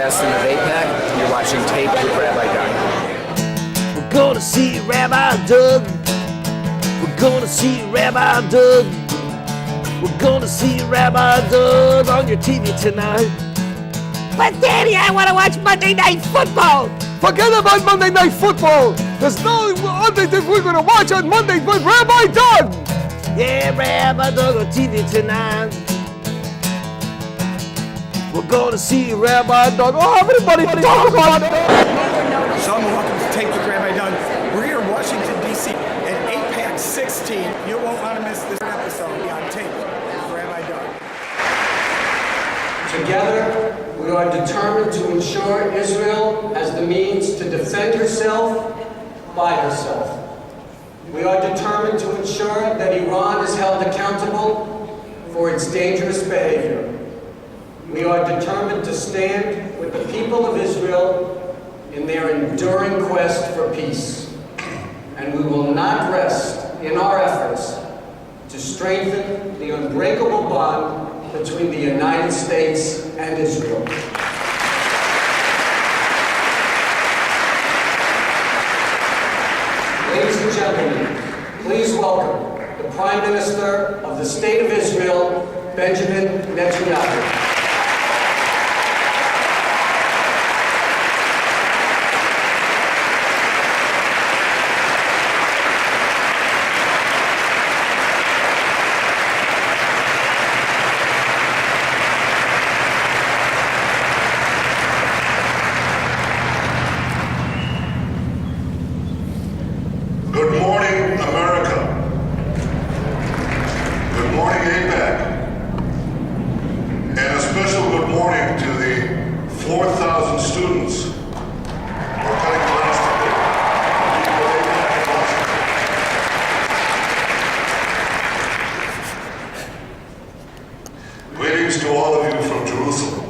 President of AIPAC. You're watching Tape with Rabbi Doug. We're gonna see Rabbi Doug. We're gonna see Rabbi Doug. We're gonna see Rabbi Doug on your TV tonight. But Daddy, I want to watch Monday Night Football. Forget about Monday Night Football. There's no other thing we're gonna watch on Monday but Rabbi Doug. Yeah, Rabbi Doug on TV tonight. We're gonna see Rabbi Doug. Oh, everybody talk about it. Shalom and welcome to Tape with Rabbi Doug. We're here in Washington, D.C. at AIPAC 16. You won't want to miss this episode on Tape with Rabbi Doug. Together, we are determined to ensure Israel has the means to defend herself by herself. We are determined to ensure that Iran is held accountable for its dangerous behavior. We are determined to stand with the people of Israel in their enduring quest for peace. And we will not rest in our efforts to strengthen the unbreakable bond between the United States and Israel. Ladies and gentlemen, please welcome the Prime Minister of the State of Israel, Benjaman Netanyahu. Good morning, America. Good morning, AIPAC. And a special good morning to the 4,000 students who are cutting class today. Greetings to all of you from Jerusalem.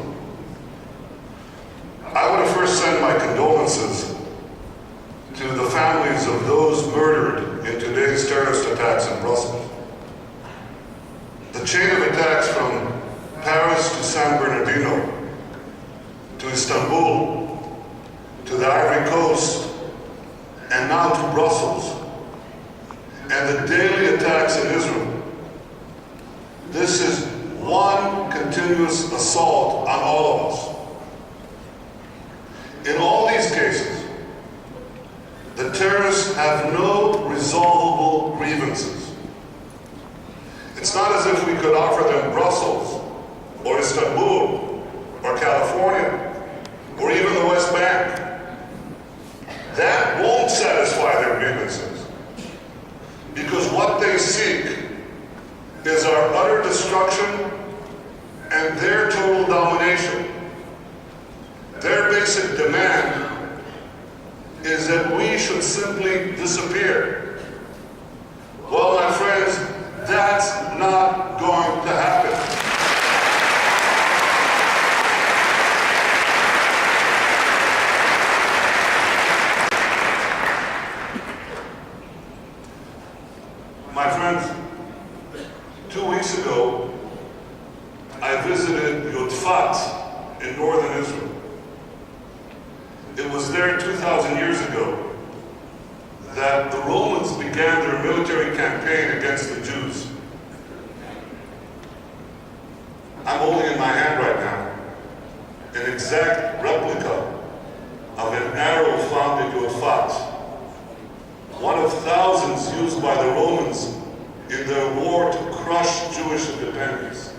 I want to first send my condolences to the families of those murdered in today's terrorist attacks in Brussels. The chain of attacks from Paris to San Bernardino, to Istanbul, to the Ivory Coast, and now to Brussels, and the daily attacks in Israel. This is one continuous assault on all of us. In all these cases, the terrorists have no resolvable grievances. It's not as if we could offer them Brussels, or Istanbul, or California, or even the West Bank. That won't satisfy their grievances, because what they seek is our utter destruction and their total domination. Their basic demand is that we should simply disappear. Well, my friends, that's not going to happen. My friends, 2 weeks ago, I visited Jewkbox in northern Israel. It was there 2,000 years ago that the Romans began their military campaign against the Jews. I'm holding in my hand right now an exact replica of an arrow found in Jewkbox, one of thousands used by the Romans in their war to crush Jewish independence.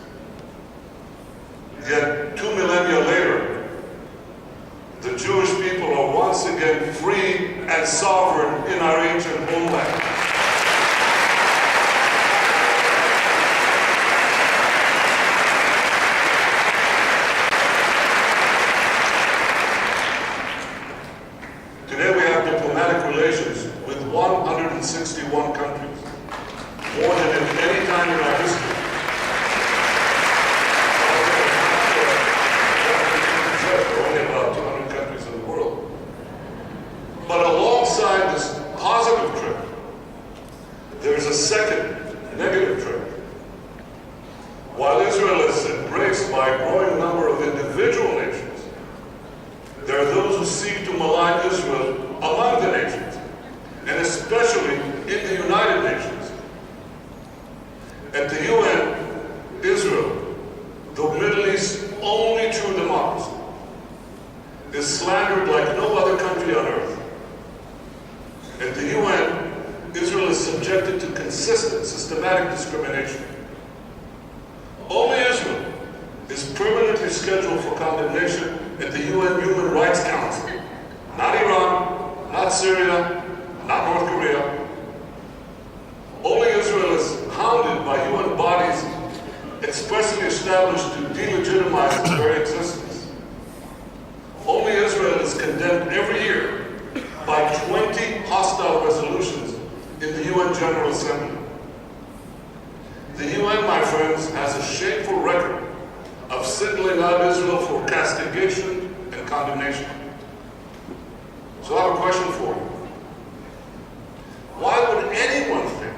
Yet 2 millennia later, the Jewish people are once again free and sovereign in our ancient homeland. Today we have diplomatic relations with 161 countries, more than at any time in our history. There are only about 200 countries in the world. But alongside this positive trip, there's a second negative trip. While Israel is embraced by a growing number of individual nations, malign Israel among the nations, and especially in the United Nations. At the UN, Israel, the Middle East's only true democracy, is slandered like no other country on earth. At the UN, Israel is subjected to consistent, systematic discrimination. Only Israel is permanently scheduled for condemnation at the UN Human Rights Council. Not Iran, not Syria, not North Korea. Only Israel is hounded by UN bodies expressly established to delegitimize its very existence. Only Israel is condemned every year by 20 hostile resolutions in the UN General Assembly. The UN, my friends, has a shameful record of singling out Israel for castigation and condemnation. So I have a question for you. Why would anyone think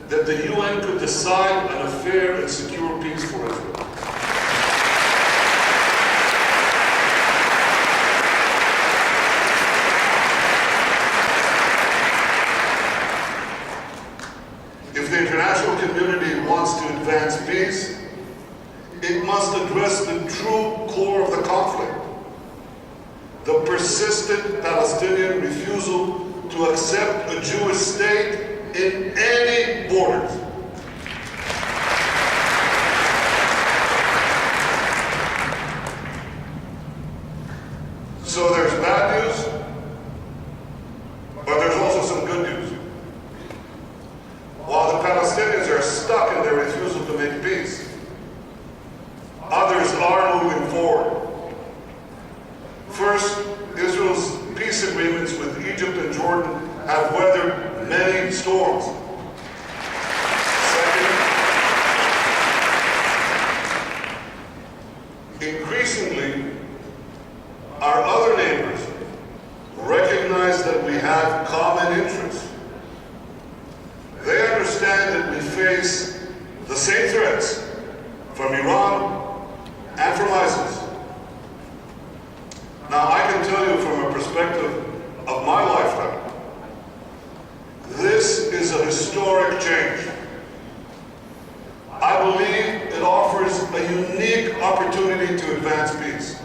that the UN could decide on a fair and secure peace for Israel? If the international community wants to advance peace, it must address the true core of the conflict, the persistent Palestinian refusal to accept a Jewish state in any borders. So there's bad news, but there's also some good news. While the Palestinians are stuck in their refusal to make peace, others are moving forward. First, Israel's peace agreements with Egypt and Jordan have weathered many storms. Second, increasingly, our other neighbors recognize that we have common interests. They understand that we face the same threats from Iran and from ISIS. Now, I can tell you from a perspective of my lifetime, this is a historic change. I believe it offers a unique opportunity to advance peace.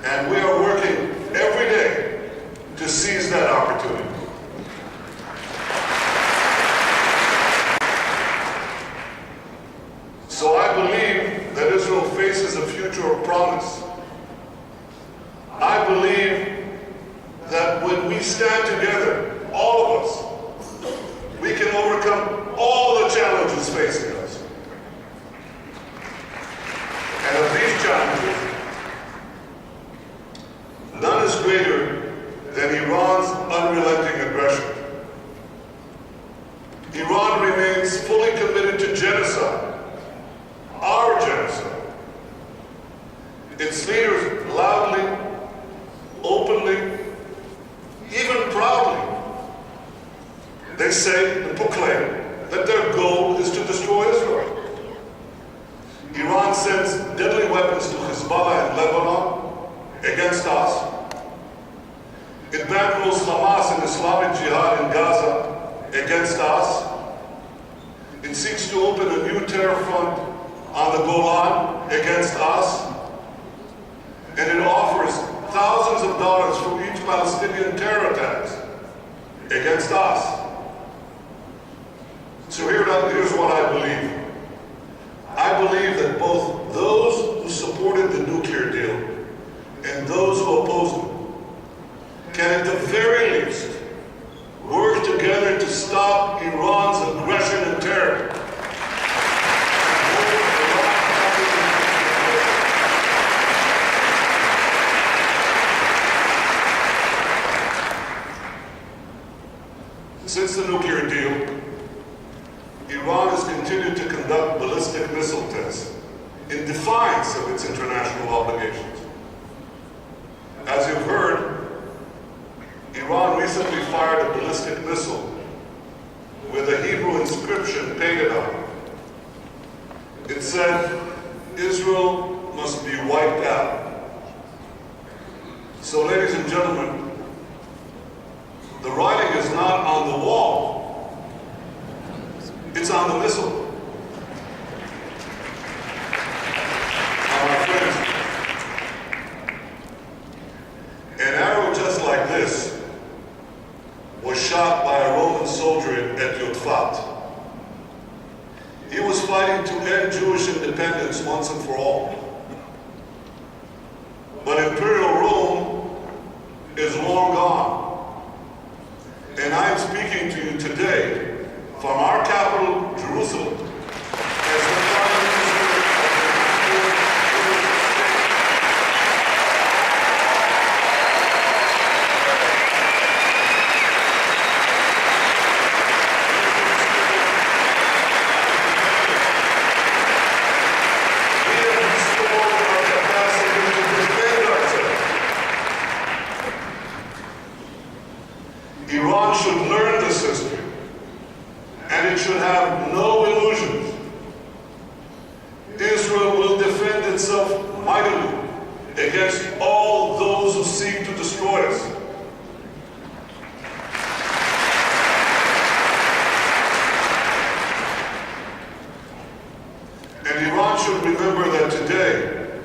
And we are working every day to seize that opportunity. So I believe that Israel faces a future of promise. I believe that when we stand together, all of us, we can overcome all the challenges facing us. And of these challenges, none is greater than Iran's unrelenting aggression. Iran remains fully committed to genocide, our genocide. Its leaders loudly, openly, even proudly, they say and proclaim that their goal is to destroy Israel. Iran sends deadly weapons to Hezbollah in Lebanon against us. It bankrolls Hamas and Islamic Jihad in Gaza against us. It seeks to open a new terror front on the Golan against us. And it offers thousands of dollars for each Palestinian terror attacks against us. So here's what I believe. I believe that both those who supported the nuclear deal and those who opposed it can at the very least work together to stop Iran's aggression and terror. Since the nuclear deal, Iran has continued to conduct ballistic missile tests in defiance of its international obligations. As you've heard, Iran recently fired a ballistic missile with a Hebrew inscription painted on it. It said, "Israel must be wiped out." So, ladies and gentlemen, the writing is not on the wall, it's on the missile. Now, my friends, an arrow just like this was shot by a Roman soldier at Jewkbox. He was fighting to end Jewish independence once and for all. But Imperial Rome is long gone. And I am speaking to you today from our capital, Jerusalem, as the Prime Minister of the Iran should learn this history, and it should have no illusions. Israel will defend itself mightily against all those who seek to destroy us. And Iran should remember that today,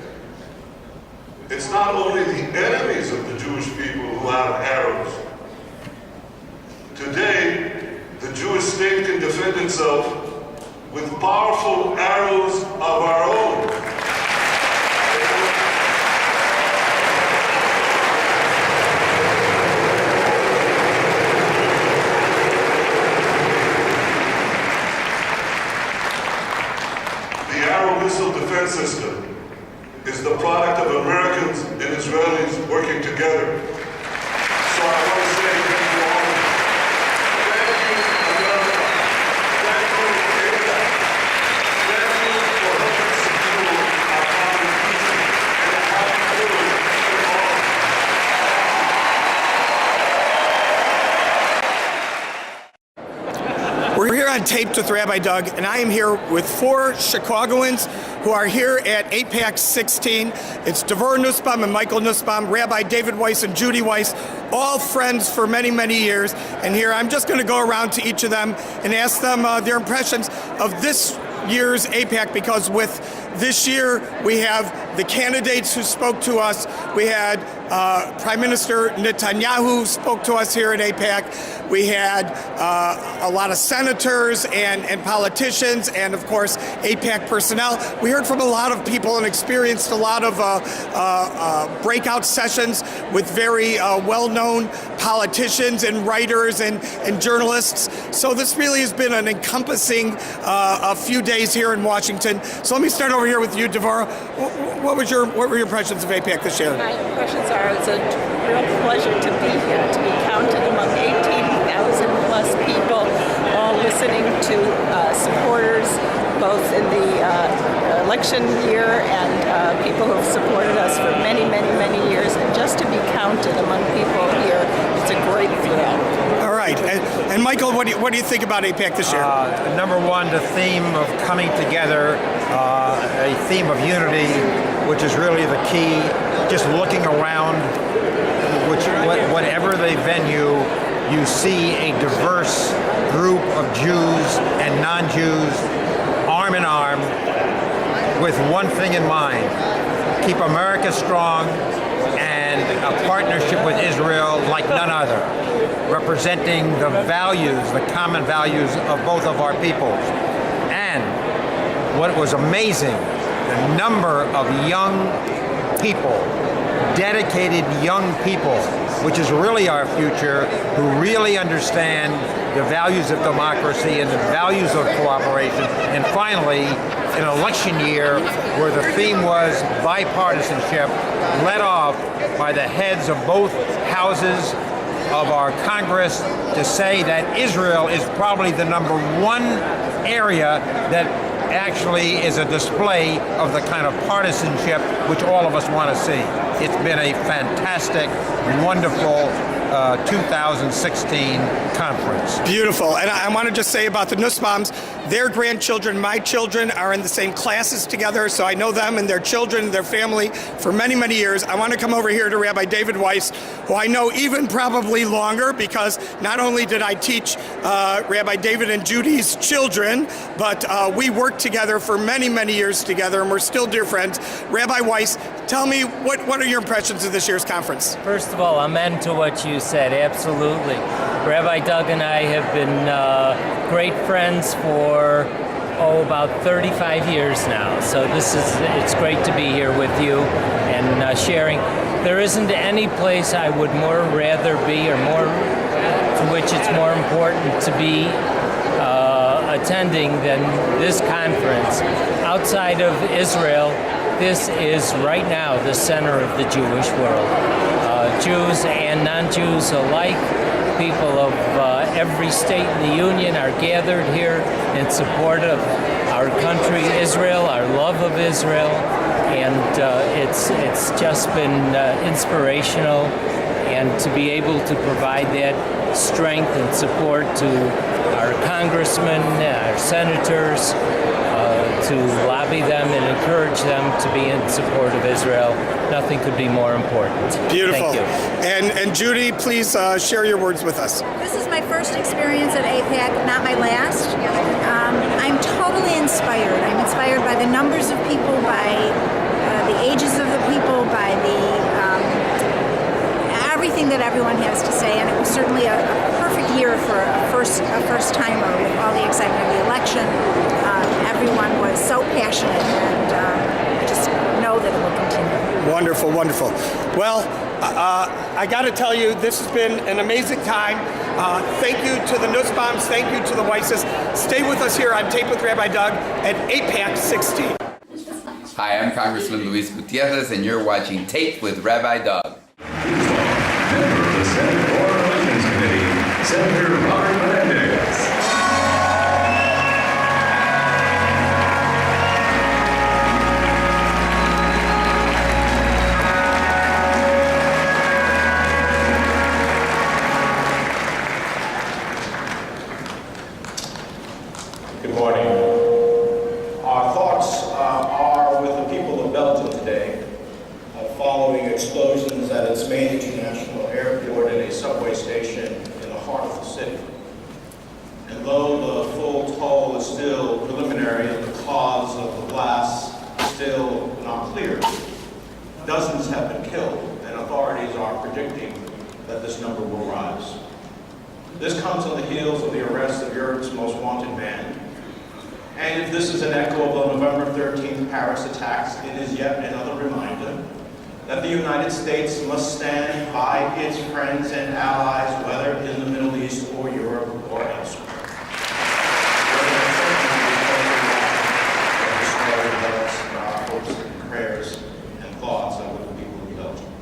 it's not only the enemies of the Jewish people who have arrows. Today, the Jewish state can defend itself with powerful arrows of our own. The arrow missile defense system is the product of Americans and Israelis working together. So I want to say thank you all. We're here on Taped with Rabbi Doug, and I am here with 4 Chicagoans who are here at AIPAC 16. It's Dvora Nussbaum and Michael Nussbaum, Rabbi David Weiss and Judy Weiss, all friends for many, many years. And here I'm just going to go around to each of them and ask them their impressions of this year's AIPAC, because with this year we have the candidates who spoke to us. We had Prime Minister Netanyahu spoke to us here at AIPAC. We had a lot of senators and politicians, and of course AIPAC personnel. We heard from a lot of people and experienced a lot of breakout sessions with very well-known politicians and writers and journalists. So this really has been an encompassing a few days here in Washington. So let me start over here with you, Dvora. What were your impressions of AIPAC this year? My impressions are it's a real pleasure to be here, to be counted among 18,000 plus people, all listening to supporters, both in the election year and people who have supported us for many, many, many years. And just to be counted among people here, it's a great thrill. All right. And Michael, what do you think about AIPAC this year? Number one, the theme of coming together, a theme of unity, which is really the key. Just looking around, whatever the venue, you see a diverse group of Jews and non-Jews arm in arm with one thing in mind: keep America strong and a partnership with Israel like none other, representing the values, the common values of both of our peoples. And what was amazing, the number of young people, dedicated young people, which is really our future, who really understand the values of democracy and the values of cooperation. And finally, an election year where the theme was bipartisanship, led off by the heads of both houses of our Congress, to say that Israel is probably the number one area that actually is a display of the kind of partisanship which all of us want to see. It's been a fantastic, wonderful 2016 conference. Beautiful. And I want to just say about the Nussbaums, their grandchildren, my children, are in the same classes together, so I know them and their children, their family, for many, many years. I want to come over here to Rabbi David Weiss, who I know even probably longer, because not only did I teach Rabbi David and Judy's children, but we worked together for many, many years together, and we're still dear friends. Rabbi Weiss, tell me, what are your impressions of this year's conference? First of all, amen to what you said, absolutely. Rabbi Doug and I have been great friends for, about 35 years now. So it's great to be here with you and sharing. There isn't any place I would more rather be, or more to which it's more important to be attending than this conference. Outside of Israel, this is right now the center of the Jewish world. Jews and non-Jews alike, people of every state in the Union are gathered here in support of our country, Israel, our love of Israel, and it's just been inspirational, and to be able to provide that strength and support to our congressmen, our senators, to lobby them and encourage them to be in support of Israel. Nothing could be more important. Beautiful. Thank you. And Judy, please share your words with us. This is my first experience at AIPAC, not my last. I'm totally inspired. I'm inspired by the numbers of people, by the ages of the people, by the everything that everyone has to say, and it was certainly a perfect year for a first timer with all the excitement of the election. Everyone was so passionate, and I just know that it will continue. Wonderful, wonderful. Well, I got to tell you, this has been an amazing time. Thank you to the Nussbaums. Thank you to the Weisses. Stay with us here on Tape with Rabbi Doug at AIPAC 16. Hi, I'm Congressman Luis Gutierrez, and you're watching Tape with Rabbi Doug. Member of the Senate Foreign Relations Committee, Senator Robert Menendez. Good morning. Our thoughts are with the people of Belgium today, following explosions at its main international airport and a subway station in the heart of the city. And though the full toll is still preliminary and the cause of the blast still not clear, dozens have been killed, and authorities are predicting that this number will rise. This comes on the heels of the arrest of Europe's most wanted man. And if this is an echo of the November 13th Paris attacks, it is yet another reminder that the United States must stand by its friends and allies, whether in the Middle East or Europe or elsewhere. Our hopes and prayers and thoughts are with the people of Belgium.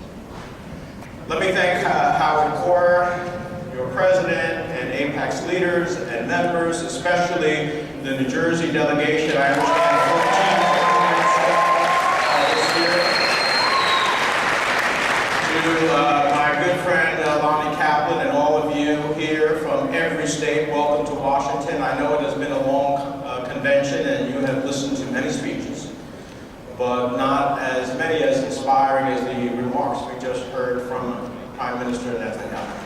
Let me thank Howard Corr, your president, and AIPAC's leaders and members, especially the New Jersey delegation. I understand 14 this year. To my good friend Lonnie Kaplan and all of you here from every state, welcome to Washington. I know it has been a long convention and you have listened to many speeches, but not as many as inspiring as the remarks we just heard from Prime Minister Netanyahu.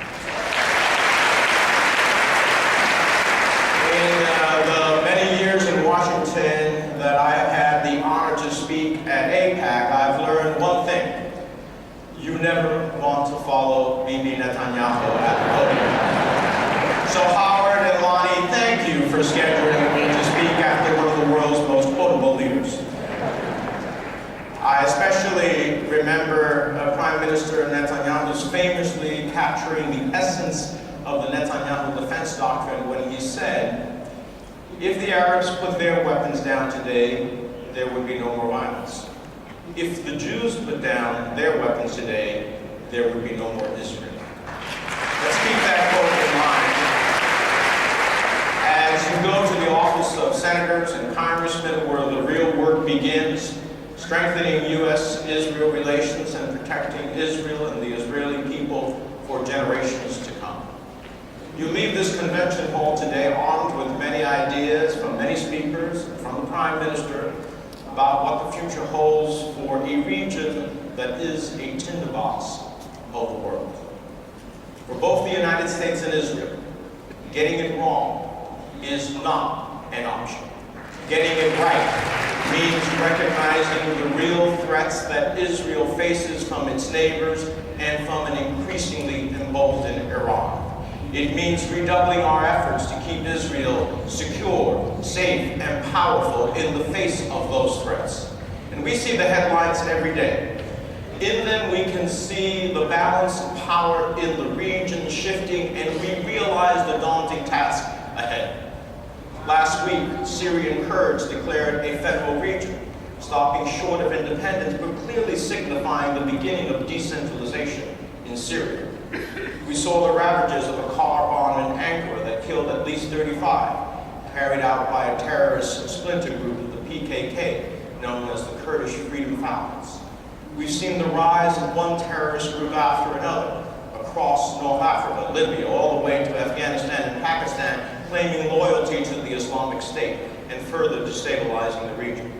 In the many years in Washington that I have had the honor to speak at AIPAC, I've learned one thing. You never want to follow Bibi Netanyahu at the podium. So Howard and Lonnie, thank you for scheduling me to speak after one of the world's most quotable leaders. I especially remember Prime Minister Netanyahu's famously capturing the essence of the Netanyahu defense doctrine when he said, if the Arabs put their weapons down today, there would be no more violence. If the Jews put down their weapons today, there would be no more Israel. Let's keep that quote in mind. As you go to the office of senators and congressmen where the real work begins, strengthening U.S.-Israel relations and protecting Israel and the Israeli people for generations to come. You leave this convention hall today armed with many ideas from many speakers, from the Prime Minister, about what the future holds for a region that is a tinderbox of the world. For both the United States and Israel, getting it wrong is not an option. Getting it right means recognizing the real threats that Israel faces from its neighbors and from an increasingly emboldened Iran. It means redoubling our efforts to keep Israel secure, safe, and powerful in the face of those threats. And we see the headlines every day. In them, we can see the balance of power in the region shifting, and we realize the daunting task ahead. Last week, Syrian Kurds declared a federal region, stopping short of independence, but clearly signifying the beginning of decentralization in Syria. We saw the ravages of a car bomb in Ankara that killed at least 35, carried out by a terrorist splinter group of the PKK, known as the Kurdish Freedom Falcons. We've seen the rise of one terrorist group after another across North Africa, Libya, all the way to Afghanistan and Pakistan, claiming loyalty to the Islamic State and further destabilizing the region.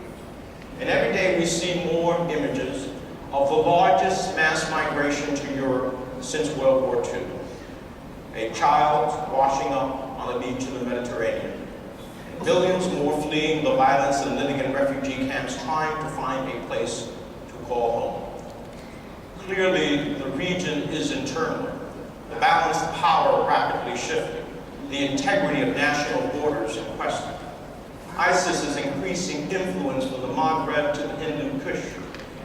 And every day we see more images of the largest mass migration to Europe since World War II. A child washing up on the beach of the Mediterranean. Millions more fleeing the violence and living in refugee camps, trying to find a place to call home. Clearly, the region is in turmoil. The balance of power rapidly shifting. The integrity of national borders in question. ISIS is increasing influence from the Maghreb to the Hindu Kush,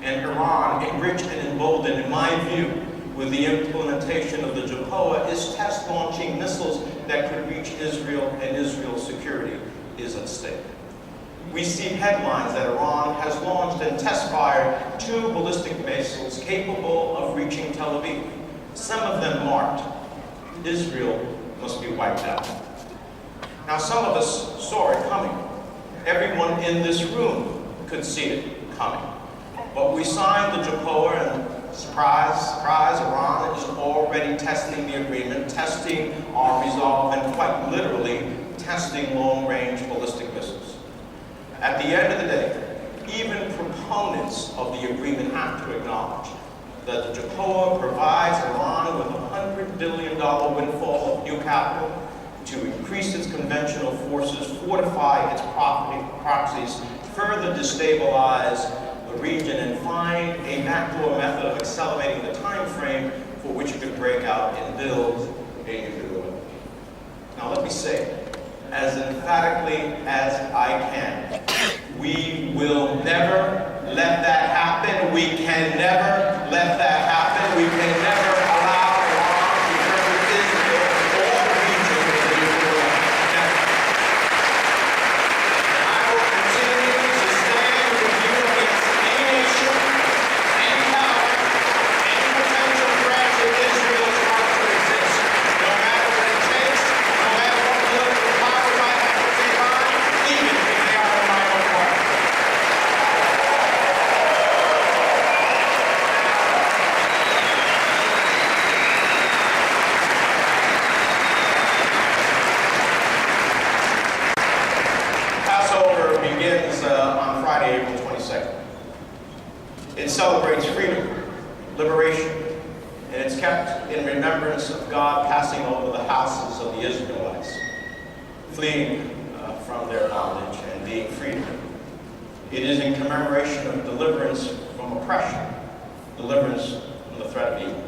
and Iran, enriched and emboldened, in my view, with the implementation of the Jewkbox, is test-launching missiles that could reach Israel, and Israel's security is at stake. We see headlines that Iran has launched and test-fired 2 ballistic missiles capable of reaching Tel Aviv, some of them marked, Israel must be wiped out. Now, some of us saw it coming. Everyone in this room could see it coming. But we signed the Jewkbox, and surprise, surprise, Iran is already testing the agreement, testing our resolve, and quite literally testing long-range ballistic missiles. At the end of the day, even proponents of the agreement have to acknowledge that the Jewkbox provides Iran with a $100 billion windfall of new capital to increase its conventional forces, fortify its proxies, further destabilize the region, and find a backdoor method of accelerating the time frame for which it could break out and build a nuclear weapon. Now let me say, as emphatically as I can, we will never let that happen. We can never let that happen. We can never allow Iran to turn Israel or the region into a nuclear weapon. Never. I will continue to stand with you against any nation, any power, any potential threat to Israel's right to exist, no matter what it takes, no matter what political power might have to take on, even if they are in my own party. Passover begins on Friday, April 22nd. It celebrates freedom, liberation, and it's kept in remembrance of God passing over the houses of the Israelites, fleeing from their bondage and being freed. It is in commemoration of deliverance from oppression, deliverance from the threat of evil.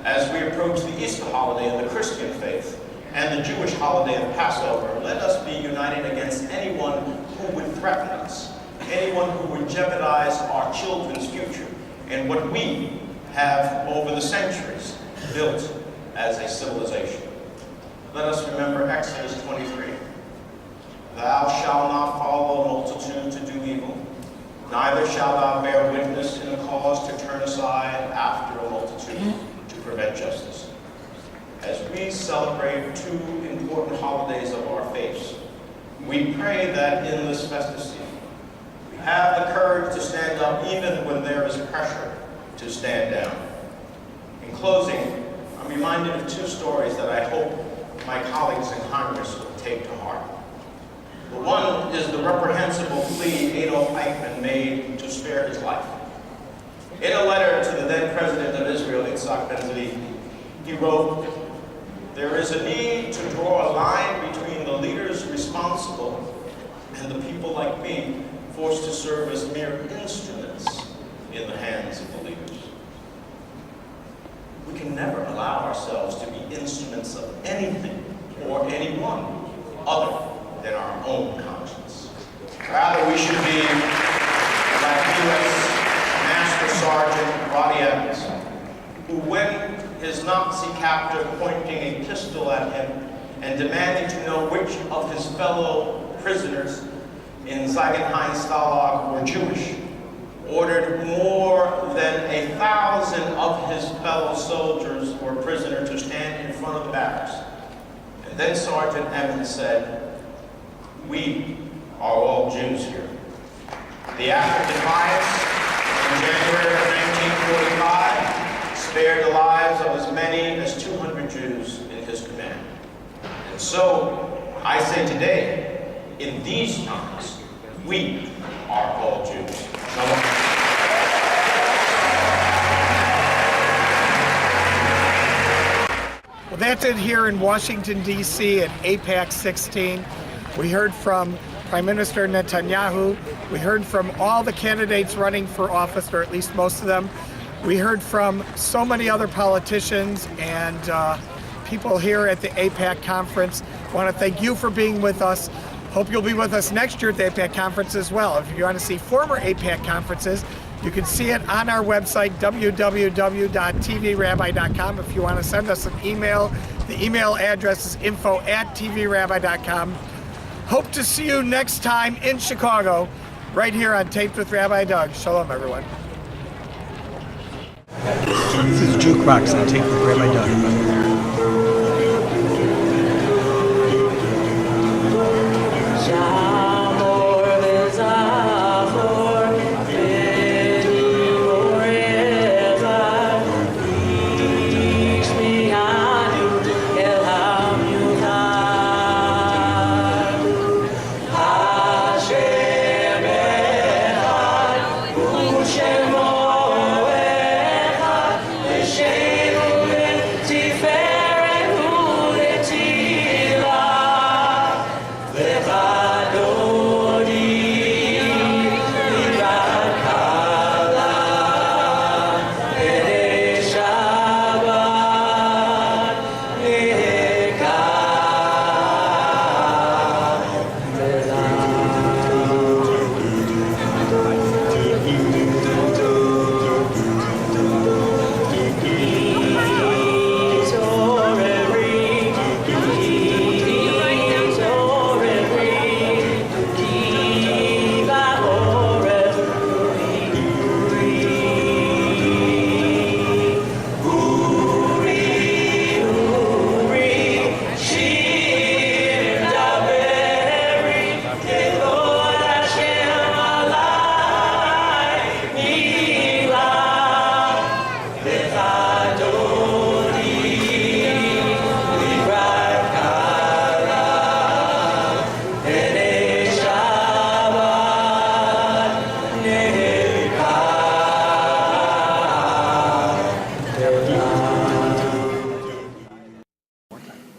As we approach the Easter holiday in the Christian faith and the Jewish holiday of Passover, let us be united against anyone who would threaten us, anyone who would jeopardize our children's future and what we have over the centuries built as a civilization. Let us remember Exodus 23. Thou shalt not follow a multitude to do evil, neither shalt thou bear witness in a cause to turn aside after a multitude to prevent justice. As we celebrate 2 important holidays of our faith, we pray that in this festive season, we have the courage to stand up even when there is pressure to stand down. In closing, I'm reminded of two stories that I hope my colleagues in Congress will take to heart. The one is the reprehensible plea Adolf Eichmann made to spare his life. In a letter to the then President of Israel, Yitzhak Ben-Zvi, he wrote, "There is a need to draw a line between the leaders responsible and the people like me, forced to serve as mere instruments in the hands of the leaders." We can never allow ourselves to be instruments of anything or anyone other than our own conscience. Rather, we should be like U.S. Master Sergeant Roddy Evans, who, when his Nazi captor pointing a pistol at him and demanding to know which of his fellow prisoners in Ziegenhain Stalag were Jewish, ordered more than 1,000 of his fellow soldiers or prisoners to stand in front of the barracks. And then Sergeant Evans said, "We are all Jews here." The act of defiance in January of 1945 spared the lives of as many as 200 Jews in his command. And so, I say today, in these times, we are all Jews. Well, that's it here in Washington, D.C. at AIPAC 16. We heard from Prime Minister Netanyahu. We heard from all the candidates running for office, or at least most of them. We heard from so many other politicians and people here at the AIPAC conference. I want to thank you for being with us. Hope you'll be with us next year at the AIPAC conference as well. If you want to see former AIPAC conferences, you can see it on our website, www.tvrabbi.com. If you want to send us an email, the email address is info@tvrabbi.com. Hope to see you next time in Chicago, right here on Taped with Rabbi Doug. Shalom, everyone. This is Jewkbox on Taped with Rabbi Doug.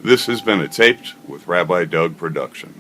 This has been a Taped with Rabbi Doug production.